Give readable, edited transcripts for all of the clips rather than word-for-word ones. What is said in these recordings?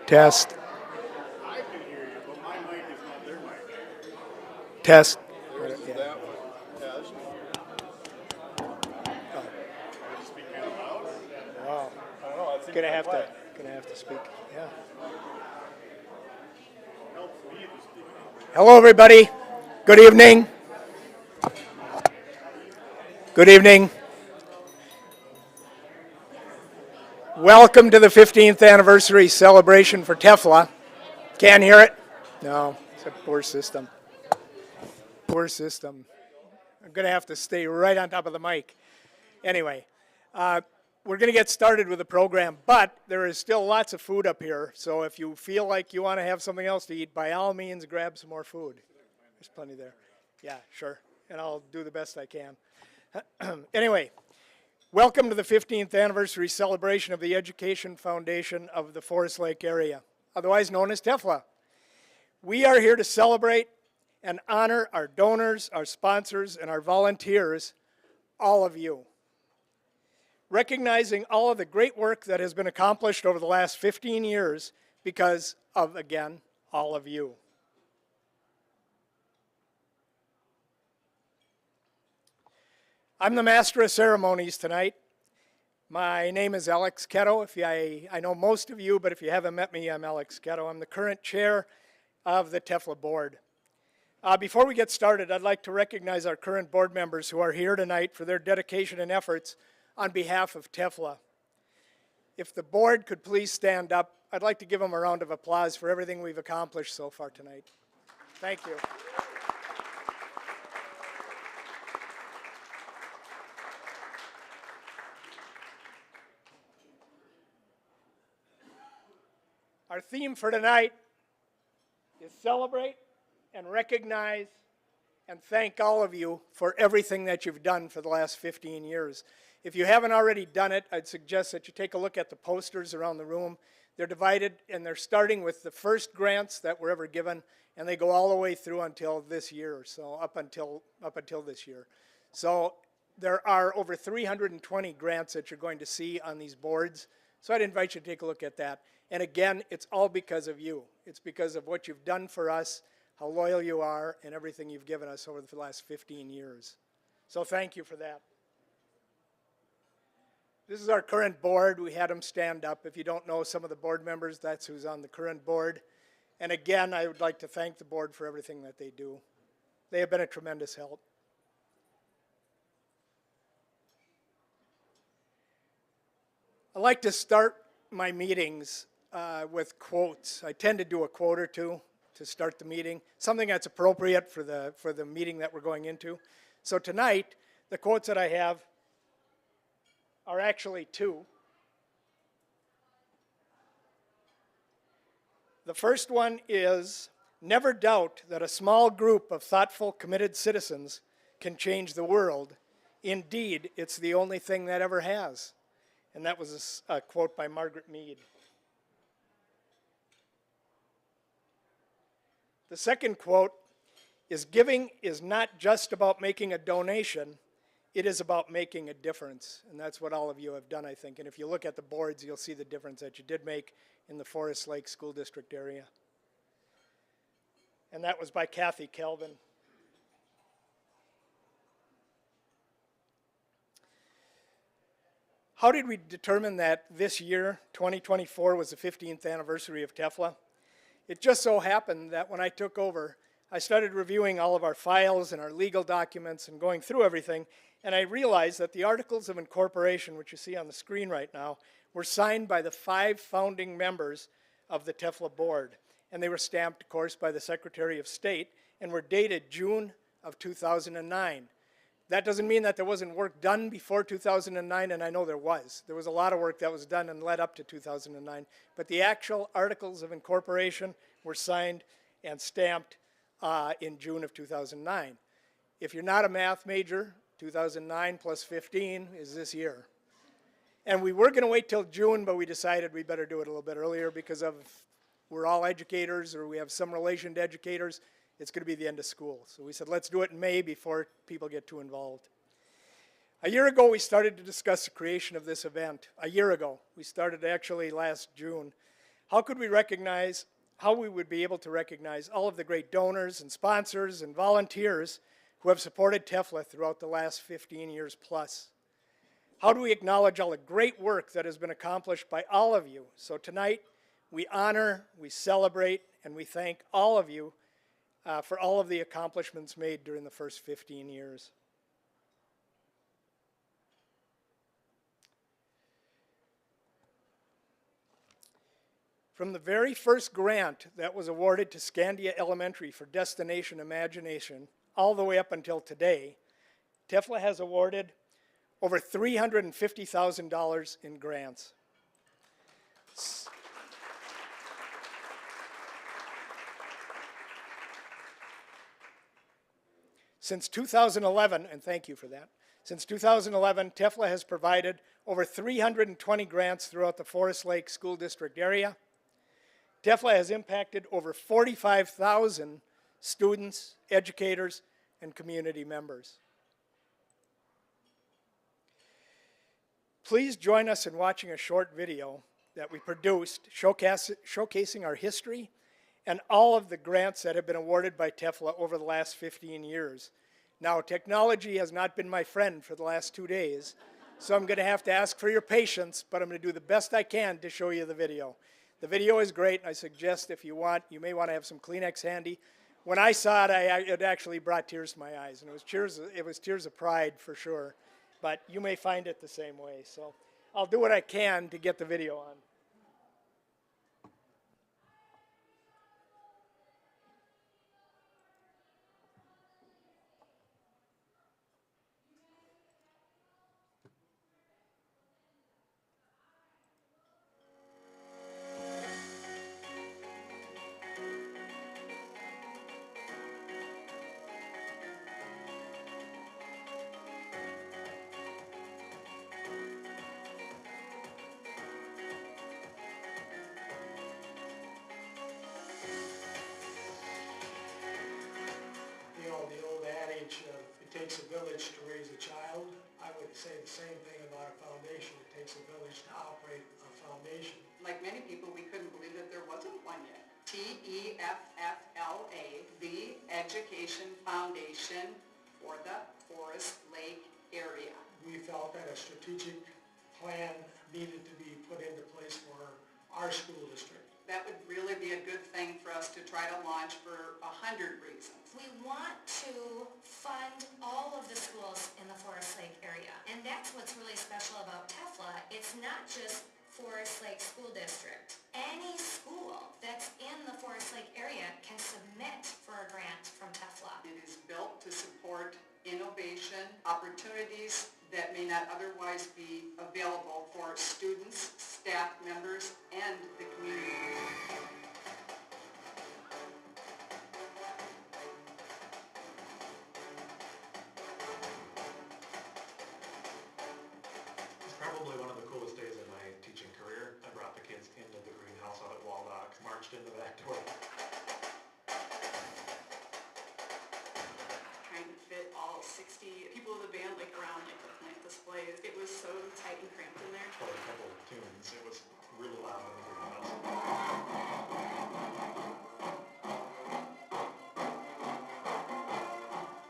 Test. I can hear you, but my mic is not their mic. Test. There's that one. Test. I speak kind of loud. Wow. I don't know. It seems Gonna like have to quiet. speak. Yeah. Helps me to speak. Hello, everybody. Good evening. Good evening. Welcome to the 15th anniversary celebration for TEFFLA. Can't hear it? No, it's a poor system. Poor system. I'm going to have to stay right on top of the mic. Anyway, we're going to get started with the program, but there is still lots of food up here. So if you feel like you want to have something else to eat, by all means, grab some more food. There's plenty there. Yeah, sure. And I'll do the best I can. Anyway, welcome to the 15th anniversary celebration of the Education Foundation of the Forest Lake area, otherwise known as TEFFLA. We are here to celebrate and honor our donors, our sponsors, and our volunteers, all of you. Recognizing all of the great work that has been accomplished over the last 15 years because of, again, all of you. I'm the Master of Ceremonies tonight. My name is Alex Ketto. I know most of you, but if you haven't met me, I'm Alex Ketto. I'm the current chair of the TEFFLA board. Before we get started, I'd like to recognize our current board members who are here tonight for their dedication and efforts on behalf of TEFFLA. If the board could please stand up, I'd like to give them a round of applause for everything we've accomplished so far tonight. Thank you. Our theme for tonight is celebrate and recognize and thank all of you for everything that you've done for the last 15 years. If you haven't already done it, I'd suggest that you take a look at the posters around the room. They're divided, and they're starting with the first grants that were ever given, and they go all the way through until this year, so up until this year. So there are over 320 grants that you're going to see on these boards, so I'd invite you to take a look at that. And again, it's all because of you. It's because of what you've done for us, how loyal you are, and everything you've given us over the last 15 years. So thank you for that. This is our current board. We had them stand up. If you don't know some of the board members, that's who's on the current board. And again, I would like to thank the board for everything that they do. They have been a tremendous help. I like to start my meetings with quotes. I tend to do a quote or two to start the meeting, something that's appropriate for the meeting that we're going into. So tonight, the quotes that I have are actually two. The first one is, never doubt that a small group of thoughtful, committed citizens can change the world. Indeed, it's the only thing that ever has. And that was a quote by Margaret Mead. The second quote is, giving is not just about making a donation, it is about making a difference. And that's what all of you have done, I think. And if you look at the boards, you'll see the difference that you did make in the Forest Lake School District area. And that was by Kathy Kelvin. How did we determine that this year, 2024, was the 15th anniversary of TEFFLA? It just so happened that when I took over, I started reviewing all of our files and our legal documents and going through everything, and I realized that the Articles of Incorporation, which you see on the screen right now, were signed by the 5 founding members of the TEFFLA board. And they were stamped, of course, by the Secretary of State and were dated June of 2009. That doesn't mean that there wasn't work done before 2009, and I know there was. There was a lot of work that was done and led up to 2009. But the actual Articles of Incorporation were signed and stamped in June of 2009. If you're not a math major, 2009 plus 15 is this year. And we were going to wait till June, but we decided we better do it a little bit earlier because of we're all educators or we have some relation to educators. It's going to be the end of school. So we said, let's do it in May before people get too involved. A year ago, we started to discuss the creation of this event. A year ago. We started actually last June. How could we recognize, how we would be able to recognize all of the great donors and sponsors and volunteers who have supported TEFFLA throughout the last 15 years plus? How do we acknowledge all the great work that has been accomplished by all of you? So tonight, we honor, we celebrate, and we thank all of you for all of the accomplishments made during the first 15 years. From the very first grant that was awarded to Scandia Elementary for Destination Imagination, all the way up until today, TEFFLA has awarded over $350,000 in grants. Since 2011, and thank you for that, since 2011, TEFFLA has provided over 320 grants throughout the Forest Lake School District area. TEFFLA has impacted over 45,000 students, educators, and community members. Please join us in watching a short video that we produced showcasing our history and all of the grants that have been awarded by TEFFLA over the last 15 years. Now, technology has not been my friend for the last 2 days, so I'm going to have to ask for your patience, but I'm going to do the best I can to show you the video. The video is great, and I suggest if you want, you may want to have some Kleenex handy. When I saw it, it actually brought tears to my eyes, and it was tears of pride for sure, but you may find it the same way. So I'll do what I can to get the video on. adage of it takes a village to raise a child. I would say the same thing about a foundation. It takes a village to operate a foundation. Like many people, we couldn't believe that there wasn't one yet. TEFFLA, the Education Foundation for the Forest Lake area. We felt that a strategic plan needed to be put into place for our school district. That would really be a good thing for us to try to launch for 100 reasons. We want to fund all of the schools in the Forest Lake area. And that's what's really special about TEFFLA. It's not just Forest Lake School District. Any school that's in the Forest Lake area can submit for a grant from TEFFLA. It is built to support innovation, opportunities that may not otherwise be available for students, staff members, and the community. It's probably one of the coolest days of my teaching career. I brought the kids into the greenhouse out at Waldock, marched in the back door. Trying to fit all 60 people of the band around the plant displays. It was so tight and cramped in there. Played a couple of tunes. It was really loud in the greenhouse.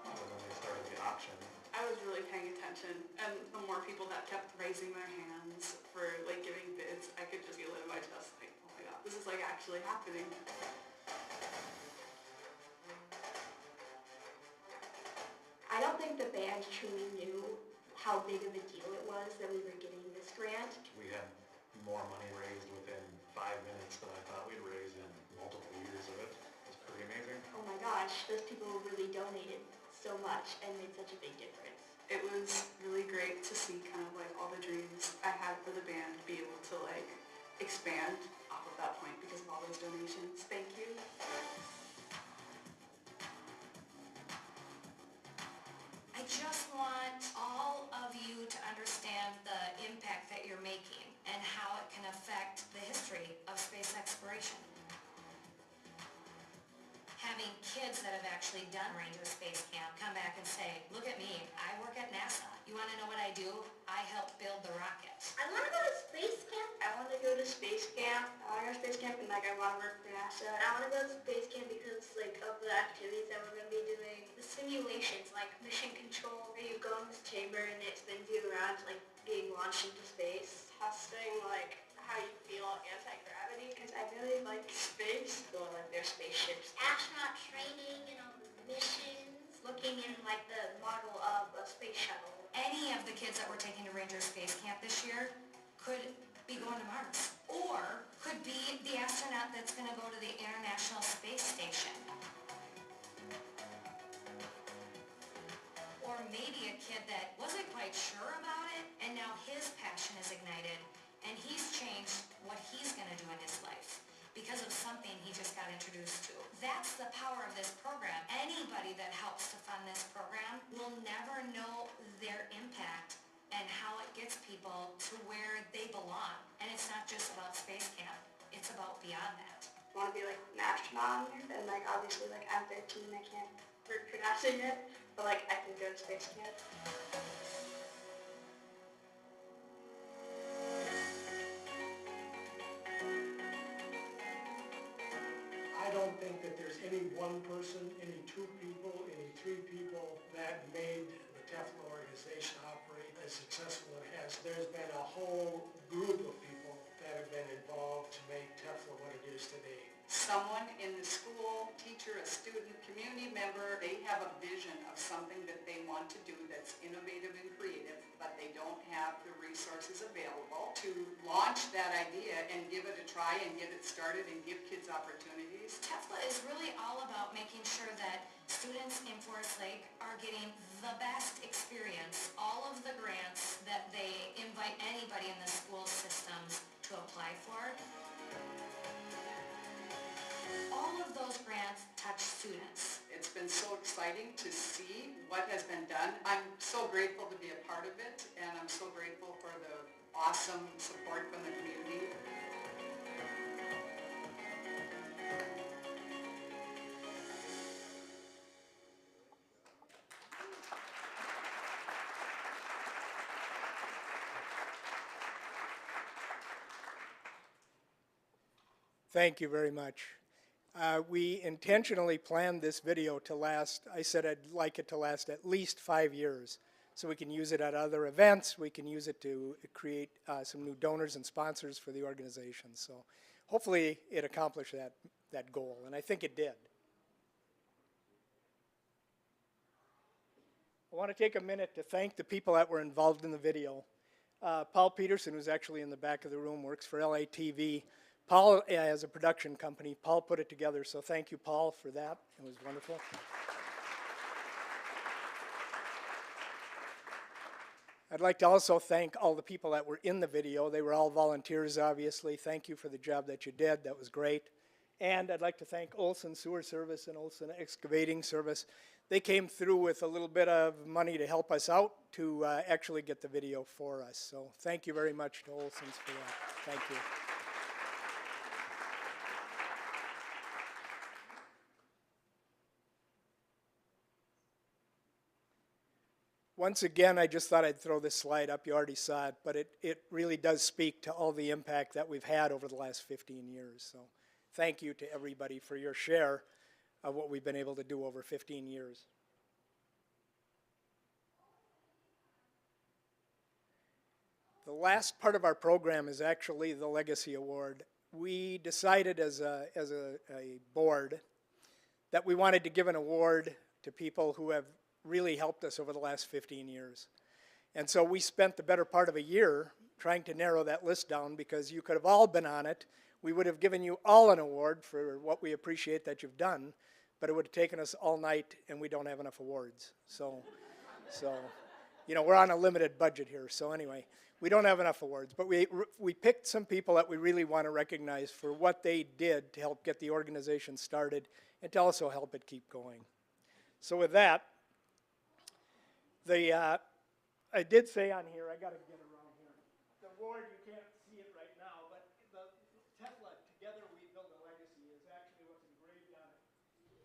And then they started the auction. I was really paying attention, and the more people that kept raising their hands for giving bids, I could just feel it in my chest, oh my god, this is actually happening. I don't think the band truly knew how big of a deal it was that we were getting this grant. We had more money raised within 5 minutes than I thought we'd raise in multiple years of it. It was pretty amazing. Oh my gosh, those people really donated so much and made such a big difference. It was really great to see all the dreams I had for the band be able to expand off of that point because of all those donations. Thank you. I just want all of you to understand the impact that you're making and how it can affect the history of space exploration. Having kids that have actually done Ranger Space Camp come back and say, look at me, I work at NASA. You want to know what I do? I help build the rocket. I want to go to space camp. I want to go to space camp. I want to go to space camp and I want to work for NASA. I want to go to space camp because of the activities that we're going to be doing. The simulations, like mission control, where you go in this chamber and it spins you around being launched into space. Testing how you feel anti-gravity, because I really like space. Going their spaceships. Astronaut training, missions. Looking in the model of a space shuttle. Any of the kids that we're taking to Ranger Space Camp this year could be going to Mars, or could be the astronaut that's going to go to the International Space Station. Or maybe a kid that wasn't quite sure about it, and now his passion is ignited, and he's changed what he's going to do in his life because of something he just got introduced to. That's the power of this program. Anybody that helps to fund this program will never know their impact and how it gets people to where they belong. And it's not just about space camp, it's about beyond that. I want to be an astronaut, and obviously I'm 13, I can't work for NASA yet, but I can go to space camp. I don't think that there's any one person, any two people, any three people that made the TEFFLA organization operate as successful as it has. There's been a whole group of people that have been involved to make TEFFLA what it is today. Someone in the school, teacher, a student, community member, they have a vision of something that they want to do that's innovative and creative, but they don't have the resources available to launch that idea and give it a try and get it started and give kids opportunities. TEFFLA is really all about making sure that students in Forest Lake are getting the best experience, all of the grants that they invite anybody in the school systems to apply for. All of those grants touch students. It's been so exciting to see what has been done. I'm so grateful to be a part of it, and I'm so grateful for the awesome support from the community. Thank you very much. We intentionally planned this video to last, I said I'd like it to last at least 5 years. So we can use it at other events, we can use it to create some new donors and sponsors for the organization. So hopefully it accomplished that goal, and I think it did. I want to take a minute to thank the people that were involved in the video. Paul Peterson, who's actually in the back of the room, works for LATV. Paul has a production company. Paul put it together, so thank you, Paul, for that. It was wonderful. I'd like to also thank all the people that were in the video. They were all volunteers, obviously. Thank you for the job that you did. That was great. And I'd like to thank Olson Sewer Service and Olson Excavating Service. They came through with a little bit of money to help us out to actually get the video for us. So thank you very much to Olson's for that. Thank you. Once again, I just thought I'd throw this slide up. You already saw it, but it really does speak to all the impact that we've had over the last 15 years. So thank you to everybody for your share of what we've been able to do over 15 years. The last part of our program is actually the Legacy Award. We decided as a board that we wanted to give an award to people who have really helped us over the last 15 years. And so we spent the better part of a year trying to narrow that list down because you could have all been on it. We would have given you all an award for what we appreciate that you've done, but it would have taken us all night and we don't have enough awards. So you know, we're on a limited budget here. So anyway, we don't have enough awards, but we picked some people that we really want to recognize for what they did to help get the organization started and to also help it keep going. So with that, I did say on here, I got to get around here. The award, you can't see it right now, but the TEFFLA, Together We Build a Legacy, is actually what's engraved on it.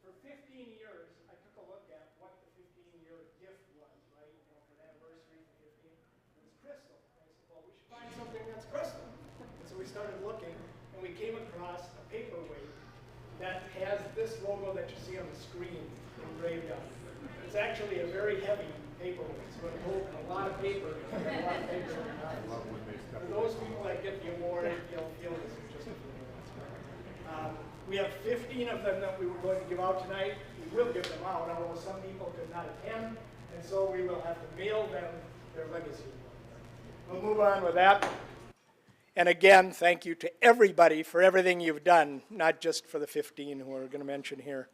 For 15 years, I took a look at what the 15-year gift was, right? You know, for an anniversary for 15. It was crystal. And I said, well, we should find something that's crystal. And so we started looking, and we came across a paperweight that has this logo that you see on the screen engraved on it. It's actually a very heavy paperweight, so it holds a lot of paper. For those people that get the award, you'll feel this is just a few. We have 15 of them that we were going to give out tonight. We will give them out, although some people could not attend, and so we will have to mail them their legacy. We'll move on with that. And again, thank you to everybody for everything you've done, not just for the 15 who we're going to mention here.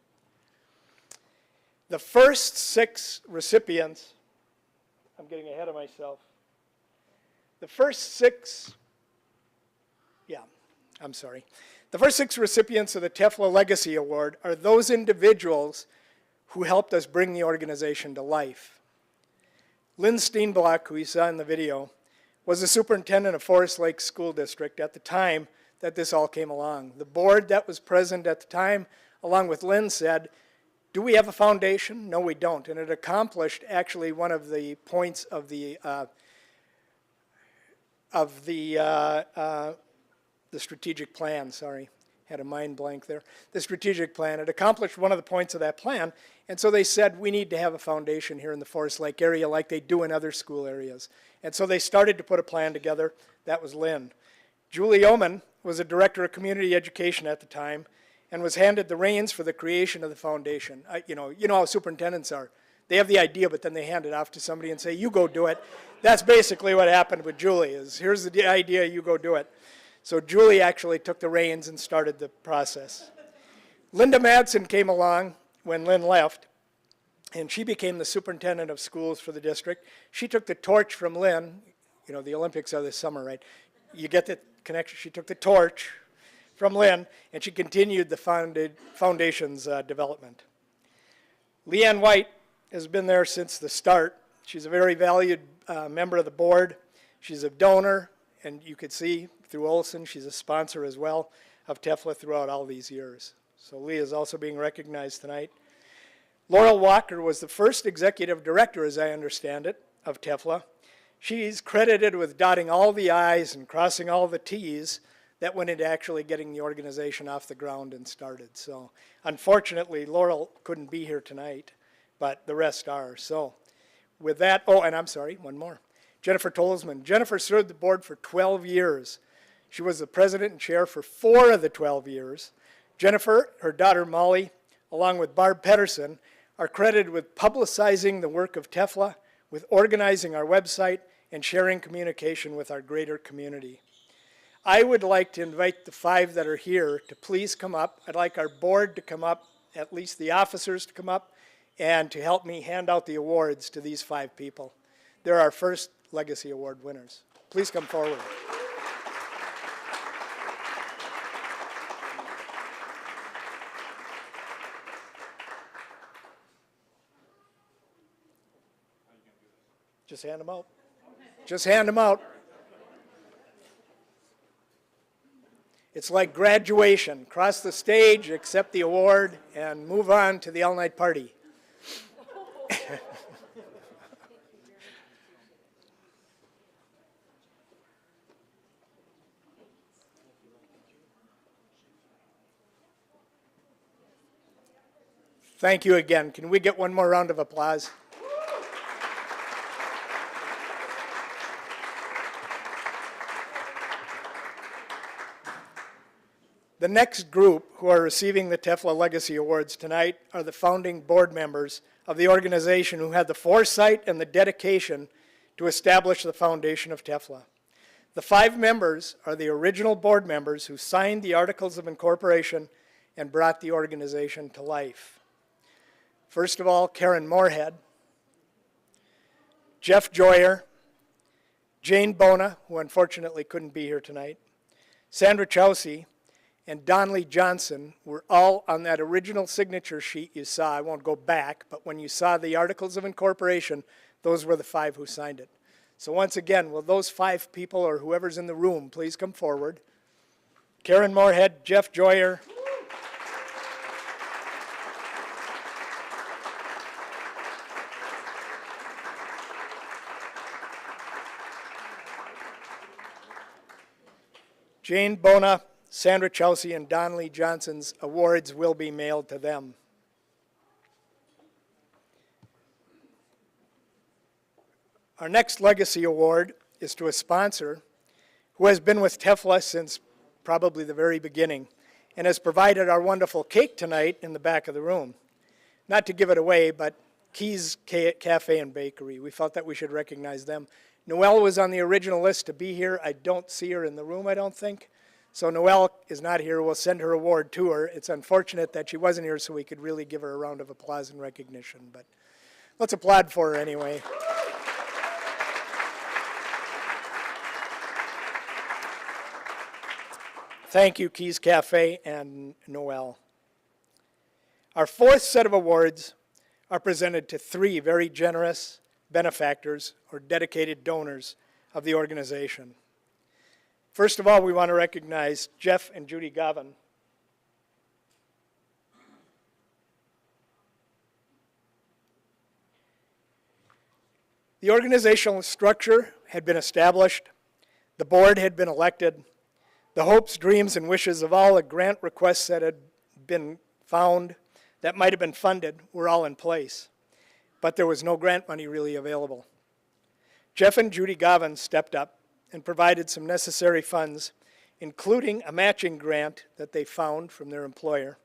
The first 6 recipients, I'm getting ahead of myself. The first 6 recipients of the TEFFLA Legacy Award are those individuals who helped us bring the organization to life. Lynn Steenblock, who you saw in the video, was the superintendent of Forest Lake School District at the time that this all came along. The board that was present at the time, along with Lynn, said, do we have a foundation? No, we don't. And it accomplished actually one of the points of the strategic plan. Sorry, had a mind blank there. The strategic plan. It accomplished one of the points of that plan. And so they said, we need to have a foundation here in the Forest Lake area like they do in other school areas. And so they started to put a plan together. That was Lynn. Julie Oman was a director of community education at the time and was handed the reins for the creation of the foundation. You know how superintendents are. They have the idea, but then they hand it off to somebody and say, you go do it. That's basically what happened with Julie, is here's the idea, you go do it. So Julie actually took the reins and started the process. Linda Madsen came along when Lynn left, and she became the superintendent of schools for the district. She took the torch from Lynn. You know, the Olympics are this summer, right? You get the connection. She took the torch from Lynn, and she continued the foundation's development. Leanne White has been there since the start. She's a very valued member of the board. She's a donor, and you could see through Olson, she's a sponsor as well of TEFFLA throughout all these years. So Lee is also being recognized tonight. Laurel Walker was the first executive director, as I understand it, of TEFFLA. She's credited with dotting all the I's and crossing all the T's that went into actually getting the organization off the ground and started. So unfortunately, Laurel couldn't be here tonight, but the rest are. So with that, oh, and I'm sorry, one more. Jennifer Tolsman. Jennifer served the board for 12 years. She was the president and chair for 4 of the 12 years. Jennifer, her daughter Molly, along with Barb Pedersen, are credited with publicizing the work of TEFFLA, with organizing our website, and sharing communication with our greater community. I would like to invite the 5 that are here to please come up. I'd like our board to come up, at least the officers to come up, and to help me hand out the awards to these 5 people. They're our first Legacy Award winners. Please come forward. Just hand them out. Just hand them out. It's like graduation. Cross the stage, accept the award, and move on to the all-night party. Thank you again. Can we get one more round of applause? The next group who are receiving the TEFFLA Legacy Awards tonight are the founding board members of the organization who had the foresight and the dedication to establish the foundation of TEFFLA. The 5 members are the original board members who signed the Articles of Incorporation and brought the organization to life. First of all, Karen Moorhead, Jeff Joyer, Jane Bona, who unfortunately couldn't be here tonight, Sandra Chowsey, and Donley Johnson were all on that original signature sheet you saw. I won't go back, but when you saw the Articles of Incorporation, those were the 5 who signed it. So once again, will those 5 people or whoever's in the room please come forward? Karen Moorhead, Jeff Joyer, Jane Bona, Sandra Chowsey, and Donley Johnson's awards will be mailed to them. Our next Legacy Award is to a sponsor who has been with TEFFLA since probably the very beginning and has provided our wonderful cake tonight in the back of the room. Not to give it away, but Keys Cafe and Bakery. We felt that we should recognize them. Noelle was on the original list to be here. I don't see her in the room, I don't think. So Noelle is not here. We'll send her award to her. It's unfortunate that she wasn't here so we could really give her a round of applause and recognition. But let's applaud for her anyway. Thank you, Keys Cafe and Noelle. Our 4th set of awards are presented to 3 very generous benefactors or dedicated donors of the organization. First of all, we want to recognize Jeff and Judy Gavin. The organizational structure had been established, the board had been elected, the hopes, dreams, and wishes of all the grant requests that had been found that might have been funded were all in place, but there was no grant money really available. Jeff and Judy Gavin stepped up and provided some necessary funds, including a matching grant that they found from their employer,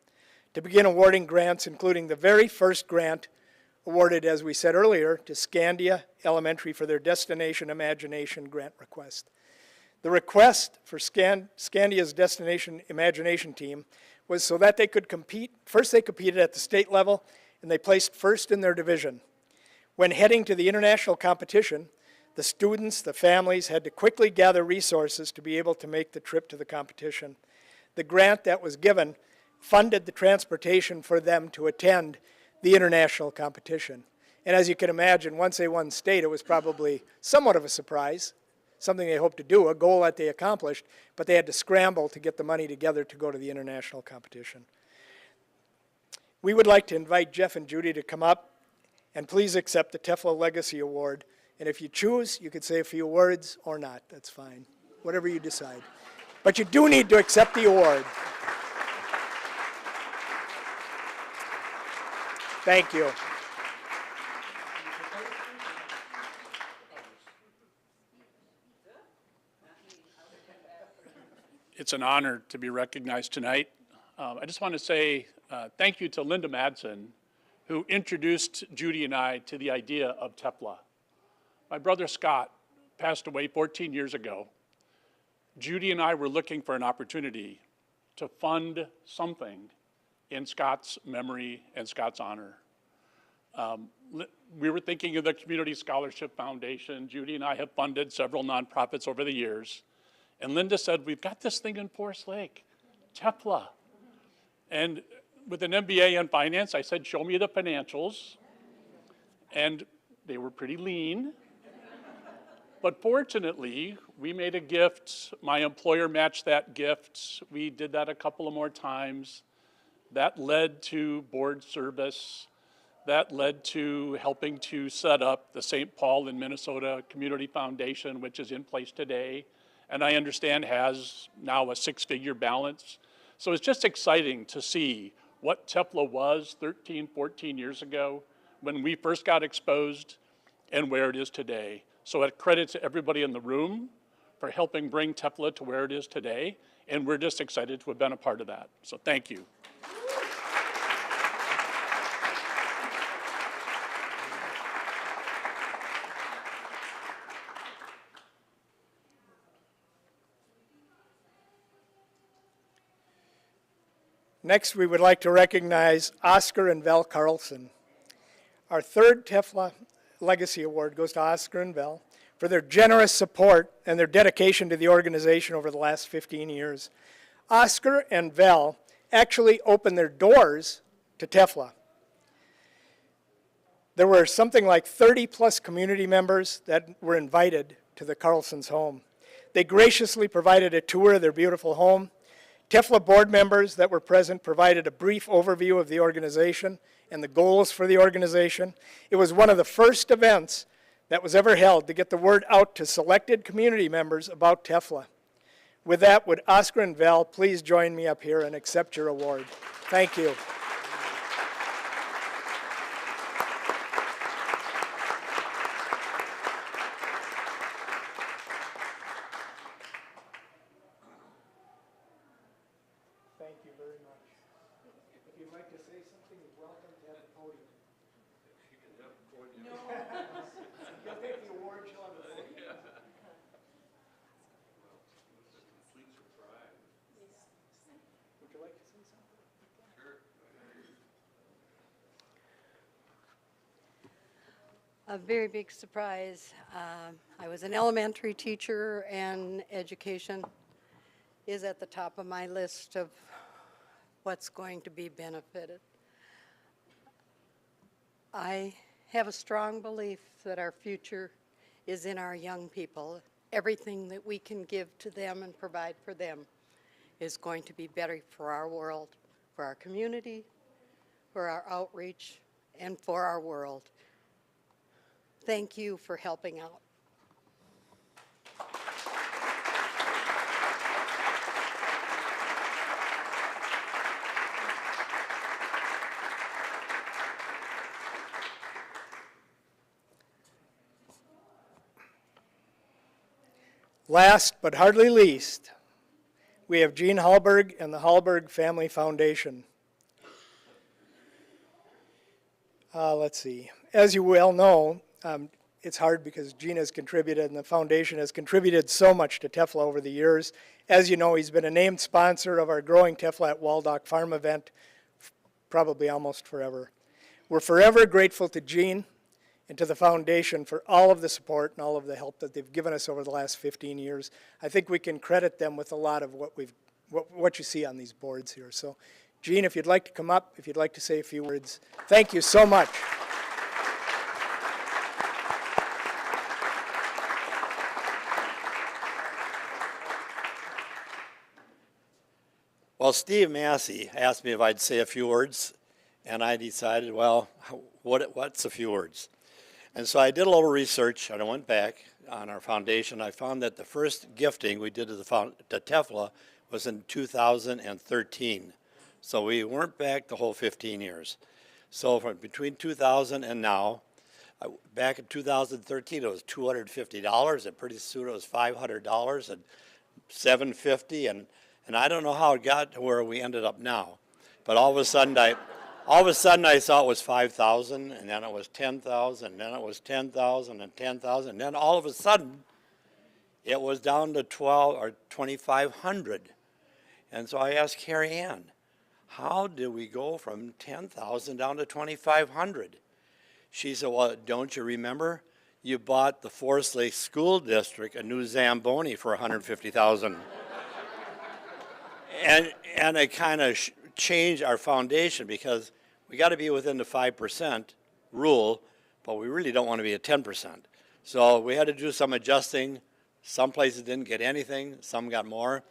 to begin awarding grants, including the very first grant awarded, as we said earlier, to Scandia Elementary for their Destination Imagination grant request. The request for Scandia's Destination Imagination team was so that they could compete. First, they competed at the state level, and they placed first in their division. When heading to the international competition, the students, the families, had to quickly gather resources to be able to make the trip to the competition. The grant that was given funded the transportation for them to attend the international competition. And as you can imagine, once they won state, it was probably somewhat of a surprise, something they hoped to do, a goal that they accomplished, but they had to scramble to get the money together to go to the international competition. We would like to invite Jeff and Judy to come up and please accept the TEFFLA Legacy Award. And if you choose, you could say a few words or not. That's fine, whatever you decide. But you do need to accept the award. Thank you. It's an honor to be recognized tonight. I just want to say thank you to Linda Madsen, who introduced Judy and I to the idea of TEFFLA. My brother Scott passed away 14 years ago. Judy and I were looking for an opportunity to fund something in Scott's memory and Scott's honor. We were thinking of the Community Scholarship Foundation. Judy and I have funded several nonprofits over the years. And Linda said, we've got this thing in Forest Lake, TEFFLA. And with an MBA in finance, I said, show me the financials. And they were pretty lean. But fortunately, we made a gift. My employer matched that gift. We did that a couple of more times. That led to board service. That led to helping to set up the St. Paul in Minnesota Community Foundation, which is in place today, and I understand has now a 6-figure balance. So it's just exciting to see what TEFFLA was 13, 14 years ago when we first got exposed and where it is today. So a credit to everybody in the room for helping bring TEFFLA to where it is today, and we're just excited to have been a part of that. So thank you. Next, we would like to recognize Oscar and Val Carlson. Our third TEFFLA Legacy Award goes to Oscar and Val for their generous support and their dedication to the organization over the last 15 years. Oscar and Val actually opened their doors to TEFFLA. There were something like 30-plus community members that were invited to the Carlsons' home. They graciously provided a tour of their beautiful home. TEFFLA board members that were present provided a brief overview of the organization and the goals for the organization. It was one of the first events that was ever held to get the word out to selected community members about TEFFLA. With that, would Oscar and Val please join me up here and accept your award? Thank you. Thank you very much. If you'd like to say something, you're welcome to have the podium. She can have the podium. No. You'll take the award, she'll have the podium. Yeah. Well, it's a complete surprise. Would you like to say something? Sure. A very big surprise. I was an elementary teacher, and education is at the top of my list of what's going to be benefited. I have a strong belief that our future is in our young people. Everything that we can give to them and provide for them is going to be better for our world, for our community, for our outreach, and for our world. Thank you for helping out. Last but hardly least, we have Jean Hallberg and the Hallberg Family Foundation. Let's see. As you well know, it's hard because Jean has contributed and the foundation has contributed so much to TEFFLA over the years. As you know, he's been a named sponsor of our growing TEFFLA at Waldock Farm event probably almost forever. We're forever grateful to Jean and to the foundation for all of the support and all of the help that they've given us over the last 15 years. I think we can credit them with a lot of what you see on these boards here. So, Jean, if you'd like to come up, if you'd like to say a few words, thank you so much. Well, Steve Massey asked me if I'd say a few words, and I decided, well, what's a few words? And so I did a little research, and I went back on our foundation. I found that the first gifting we did to to TEFFLA was in 2013. So we weren't back the whole 15 years. So from between 2000 and now, back in 2013 it was $250, and pretty soon it was $500 and $750, and I don't know how it got to where we ended up now. But all of a sudden I saw it was 5,000, and then it was 10,000, and then it was 10,000 and 10,000, and then all of a sudden it was down to 12 or 2,500. And so I asked Carrie Ann, how did we go from 10,000 down to 2,500? She said, well, don't you remember? You bought the Forest Lake School District a new Zamboni for $150,000. And it kind of changed our foundation, because we got to be within the 5% rule, but we really don't want to be at 10%. So we had to do some adjusting. Some places didn't get anything, some got more.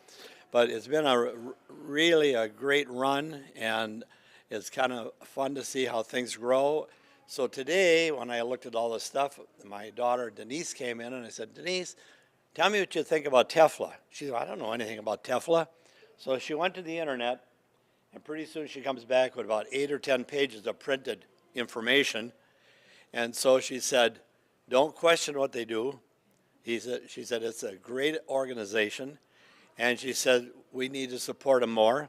But it's been really a great run, and it's kind of fun to see how things grow. So today, when I looked at all this stuff, my daughter Denise came in, and I said, Denise, tell me what you think about TEFFLA. She said, I don't know anything about TEFFLA. So she went to the internet, and pretty soon she comes back with about 8 or 10 pages of printed information. And so she said, don't question what they do. She said, it's a great organization. And she said, we need to support them more.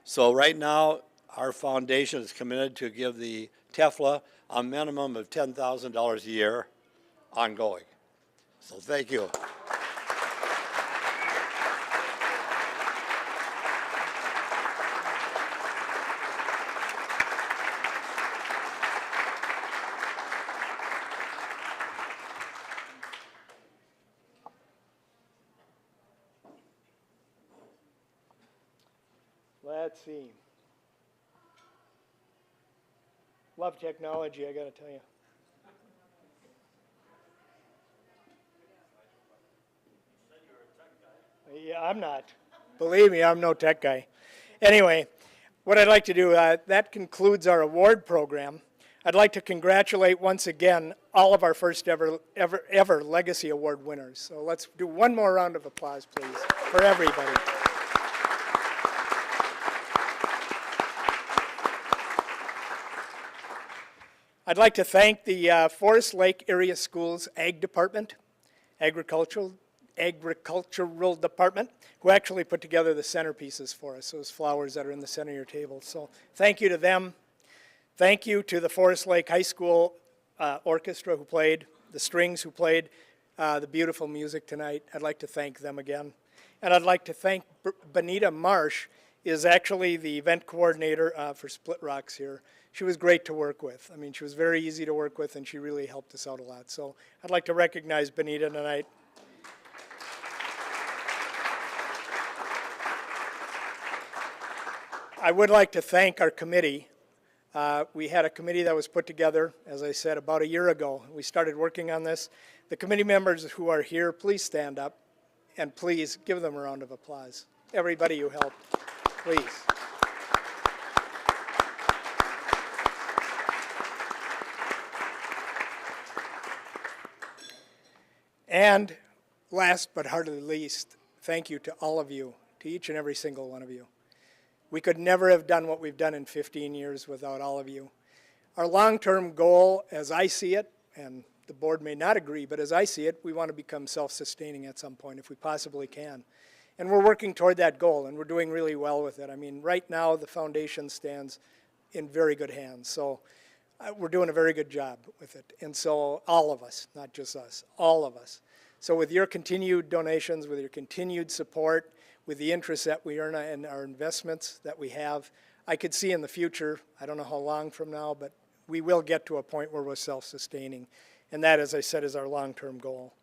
So right now, our foundation is committed to give the TEFFLA a minimum of $10,000 a year ongoing. So thank you. Let's see. Love technology, I gotta tell you. Yeah, I'm not. Believe me, I'm no tech guy. Anyway, what I'd like to do, that concludes our award program. I'd like to congratulate once again all of our first ever Legacy Award winners. So let's do one more round of applause, please, for everybody. I'd like to thank the Forest Lake Area Schools Ag Department, Agricultural Department, who actually put together the centerpieces for us, those flowers that are in the center of your table. So thank you to them. Thank you to the Forest Lake High School Orchestra who played, the strings who played the beautiful music tonight. I'd like to thank them again. And I'd like to thank Benita Marsh, is actually the event coordinator for Split Rocks here. She was great to work with. I mean, she was very easy to work with, and she really helped us out a lot. So I'd like to recognize Benita tonight. I would like to thank our committee. We had a committee that was put together, as I said, about a year ago. We started working on this. The committee members who are here, please stand up, and please give them a round of applause. Everybody who helped, please. And last but hardly least, thank you to all of you, to each and every single one of you. We could never have done what we've done in 15 years without all of you. Our long-term goal, as I see it, and the board may not agree, but as I see it, we want to become self-sustaining at some point if we possibly can. And we're working toward that goal, and we're doing really well with it. I mean, right now the foundation stands in very good hands. So we're doing a very good job with it. And so all of us, not just us, all of us. So with your continued donations, with your continued support, with the interest that we earn in our investments that we have, I could see in the future, I don't know how long from now, but we will get to a point where we're self-sustaining. And that, as I said, is our long-term goal.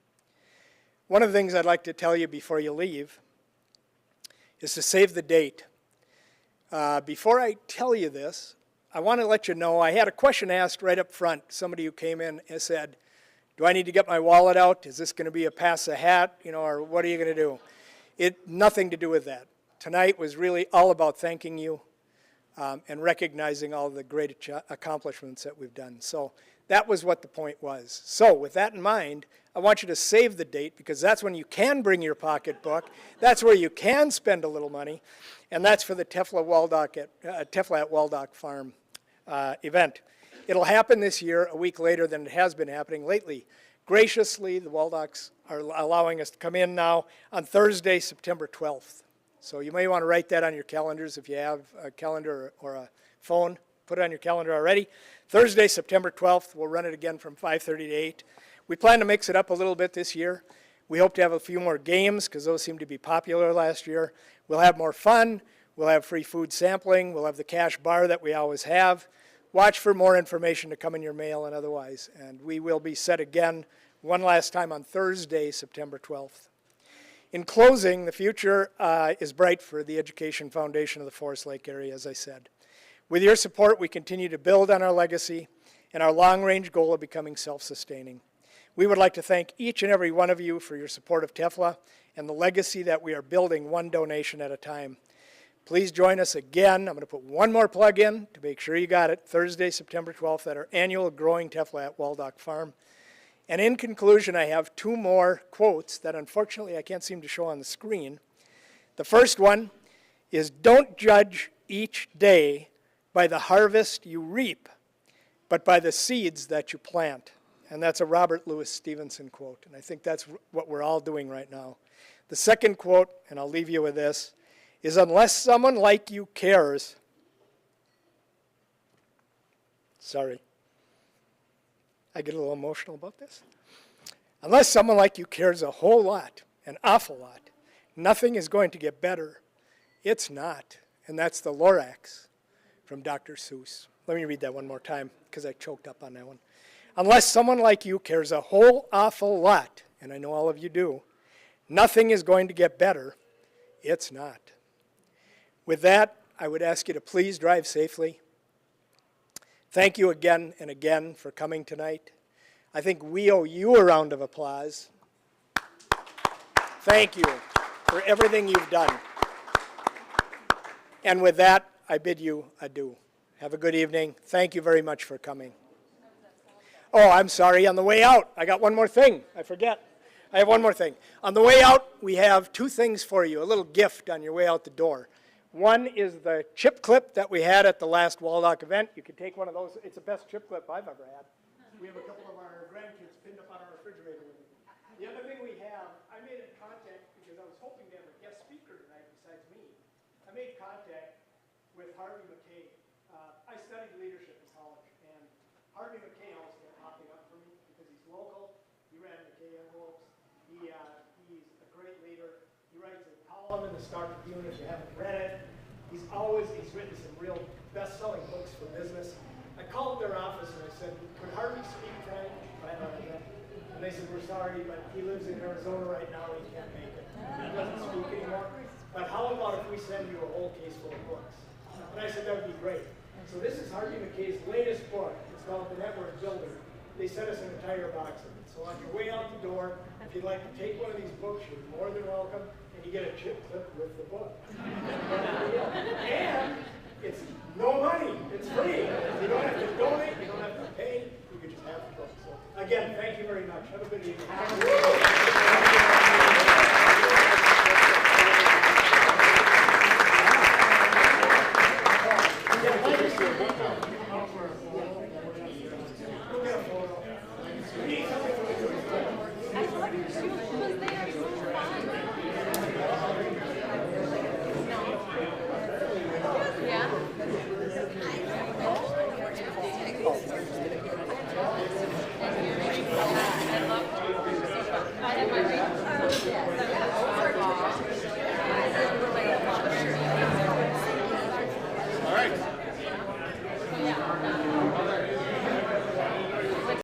One of the things I'd like to tell you before you leave is to save the date. Before I tell you this, I want to let you know, I had a question asked right up front. Somebody who came in and said, do I need to get my wallet out? Is this going to be a pass the hat, or what are you going to do? Nothing to do with that. Tonight was really all about thanking you and recognizing all the great accomplishments that we've done. So That was what the point was. So with that in mind, I want you to save the date because that's when you can bring your pocketbook. That's where you can spend a little money. And that's for the TEFFLA at Waldock Farm event. It'll happen this year a week later than it has been happening lately. Graciously, the Waldocks are allowing us to come in now on Thursday, September 12th. So you may want to write that on your calendars if you have a calendar or a phone. Put it on your calendar already. Thursday, September 12th, we'll run it again from 5:30 to 8. We plan to mix it up a little bit this year. We hope to have a few more games because those seem to be popular last year. We'll have more fun. We'll have free food sampling. We'll have the cash bar that we always have. Watch for more information to come in your mail and otherwise. And we will be set again one last time on Thursday, September 12th. In closing, the future is bright for the Education Foundation of the Forest Lake area, as I said. With your support, we continue to build on our legacy and our long-range goal of becoming self-sustaining. We would like to thank each and every one of you for your support of TEFFLA and the legacy that we are building one donation at a time. Please join us again. I'm going to put one more plug in to make sure you got it. Thursday, September 12th at our annual Growing TEFFLA at Waldock Farm. And in conclusion, I have two more quotes that unfortunately I can't seem to show on the screen. The first one is, don't judge each day by the harvest you reap, but by the seeds that you plant. And that's a Robert Louis Stevenson quote, and I think that's what we're all doing right now. The second quote, and I'll leave you with this, is unless someone like you cares, sorry, I get a little emotional about this. Unless someone like you cares a whole lot, an awful lot, nothing is going to get better. It's not, and that's the Lorax from Dr. Seuss. Let me read that one more time because I choked up on that one. Unless someone like you cares a whole awful lot, and I know all of you do, nothing is going to get better. It's not. With that, I would ask you to please drive safely. Thank you again and again for coming tonight. I think we owe you a round of applause. Thank you for everything you've done. And with that, I bid you adieu. Have a good evening. Thank you very much for coming. Oh, I'm sorry, on the way out, I got one more thing. I forget. I have one more thing. On the way out, we have two things for you, a little gift on your way out the door. One is the chip clip that we had at the last Waldock event. You can take one of those. It's the best chip clip I've ever had. We have a couple of our grandkids pinned up on our refrigerator. The other thing we have, I made a contact because I was hoping to have a guest speaker tonight besides me. I made contact with Harvey McKay. I studied leadership in college, and Harvey McKay always kept popping up for me because he's local. He ran McKay envelopes. He's a great leader. He writes a column in the Star Tribune if you haven't read it. He's written some real best-selling books for business. I called their office and I said, could Harvey speak tonight? And they said, we're sorry, but he lives in Arizona right now and he can't make it. He doesn't speak anymore. But how about if we send you a whole case full of books? And I said, that would be great. So this is Harvey McKay's latest book. It's called The Network Builder. They sent us an entire box of it. So on your way out the door, if you'd like to take one of these books, you're more than welcome, and you get a chip clip with the book. And it's no money. It's free. You don't have to donate. You don't have to pay. You can just have the book. So again, thank you very much. Have a good evening.